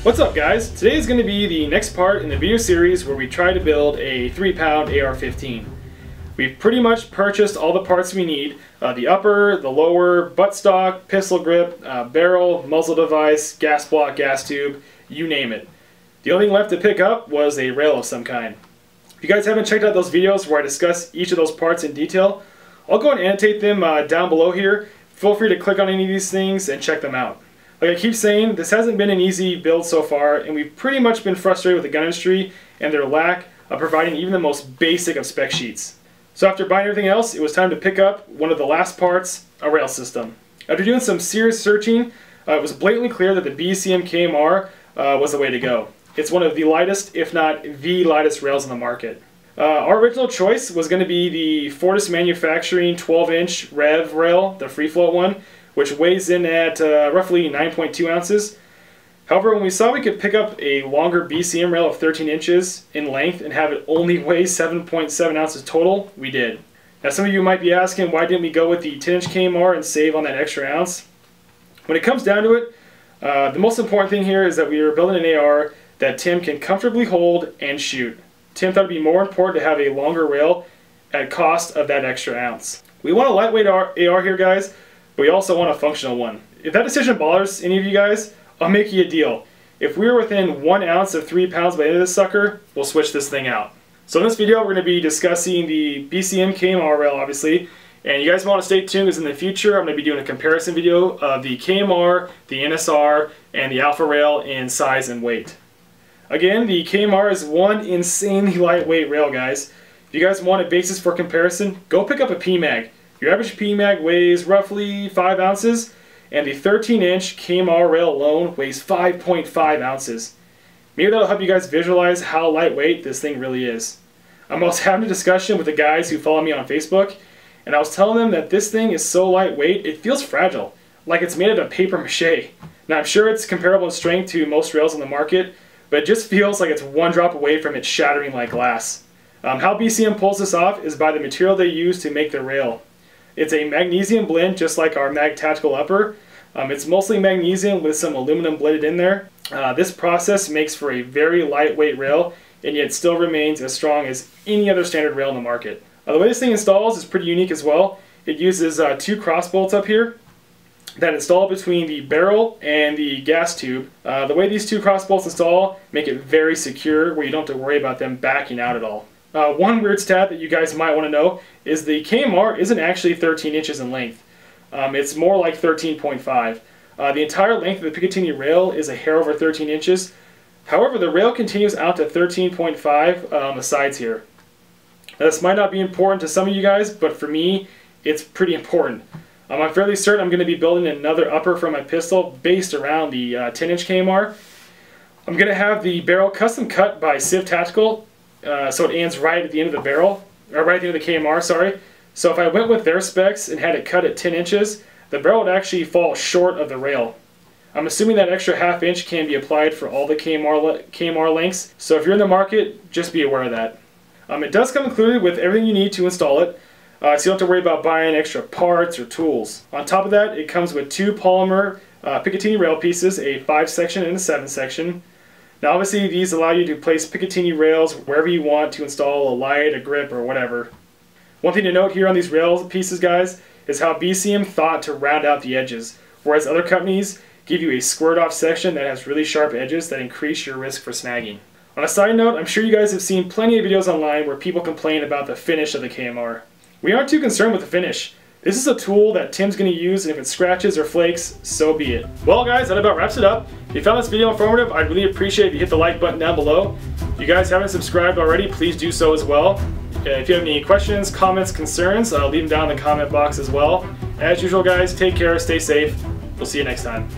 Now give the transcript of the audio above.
What's up guys? Today is going to be the next part in the video series where we try to build a 3-pound AR-15. We've pretty much purchased all the parts we need. The upper, the lower, buttstock, pistol grip, barrel, muzzle device, gas block, gas tube, you name it. The only thing left to pick up was a rail of some kind. If you guys haven't checked out those videos where I discuss each of those parts in detail, I'll go and annotate them down below here. Feel free to click on any of these things and check them out. Like I keep saying, this hasn't been an easy build so far, and we've pretty much been frustrated with the gun industry and their lack of providing even the most basic of spec sheets. So after buying everything else, it was time to pick up one of the last parts, a rail system. After doing some serious searching, it was blatantly clear that the BCM KMR was the way to go. It's one of the lightest, if not the lightest rails in the market. Our original choice was going to be the Vortex manufacturing 12-inch Rev rail, the free float one, which weighs in at roughly 9.2 ounces. However, when we saw we could pick up a longer BCM rail of 13 inches in length and have it only weigh 7.7 ounces total, we did. Now some of you might be asking, why didn't we go with the 10-inch KMR and save on that extra ounce? When it comes down to it, the most important thing here is that we are building an AR that Tim can comfortably hold and shoot. Tim thought it would be more important to have a longer rail at cost of that extra ounce. We want a lightweight AR here, guys, but we also want a functional one. If that decision bothers any of you guys, I'll make you a deal. If we're within 1 ounce of 3 pounds by the end of this sucker, we'll switch this thing out. So in this video, we're going to be discussing the BCM KMR rail, obviously, and you guys want to stay tuned because in the future, I'm going to be doing a comparison video of the KMR, the NSR, and the Alpha rail in size and weight. Again, the KMR is one insanely lightweight rail, guys. If you guys want a basis for comparison, go pick up a PMag. Your average PMag weighs roughly 5 ounces, and the 13-inch KMR rail alone weighs 5.5 ounces. Maybe that'll help you guys visualize how lightweight this thing really is. I was having a discussion with the guys who follow me on Facebook, and I was telling them that this thing is so lightweight, it feels fragile, like it's made out of paper mache. Now I'm sure it's comparable in strength to most rails on the market, but it just feels like it's one drop away from it shattering like glass. How BCM pulls this off is by the material they use to make the rail. It's a magnesium blend, just like our Mag Tactical Upper. It's mostly magnesium with some aluminum blended in there. This process makes for a very lightweight rail, and yet still remains as strong as any other standard rail in the market. The way this thing installs is pretty unique as well. It uses 2 cross bolts up here that install between the barrel and the gas tube. The way these 2 cross bolts install make it very secure, where you don't have to worry about them backing out at all. One weird stat that you guys might want to know is the KMR isn't actually 13 inches in length. It's more like 13.5. The entire length of the Picatinny rail is a hair over 13 inches. However, the rail continues out to 13.5 on the sides here. Now, this might not be important to some of you guys, but for me, it's pretty important. I'm fairly certain I'm going to be building another upper for my pistol based around the 10-inch KMR. I'm going to have the barrel custom cut by Civ Tactical, so it ends right at the end of the barrel, or right at the end of the KMR, sorry. So if I went with their specs and had it cut at 10 inches, the barrel would actually fall short of the rail. I'm assuming that extra ½ inch can be applied for all the KMR lengths, so if you're in the market, just be aware of that. It does come included with everything you need to install it, so you don't have to worry about buying extra parts or tools. On top of that, it comes with 2 polymer Picatinny rail pieces, a 5-section and a 7-section. Now obviously these allow you to place Picatinny rails wherever you want to install a light, a grip, or whatever. One thing to note here on these rail pieces, guys, is how BCM thought to round out the edges, whereas other companies give you a squared off section that has really sharp edges that increase your risk for snagging. On a side note, I'm sure you guys have seen plenty of videos online where people complain about the finish of the KMR. We aren't too concerned with the finish. This is a tool that Tim's going to use, and if it scratches or flakes, so be it. Well guys, that about wraps it up. If you found this video informative, I'd really appreciate if you hit the like button down below. If you guys haven't subscribed already, please do so as well. If you have any questions, comments, concerns, leave them down in the comment box as well. As usual guys, take care, stay safe. We'll see you next time.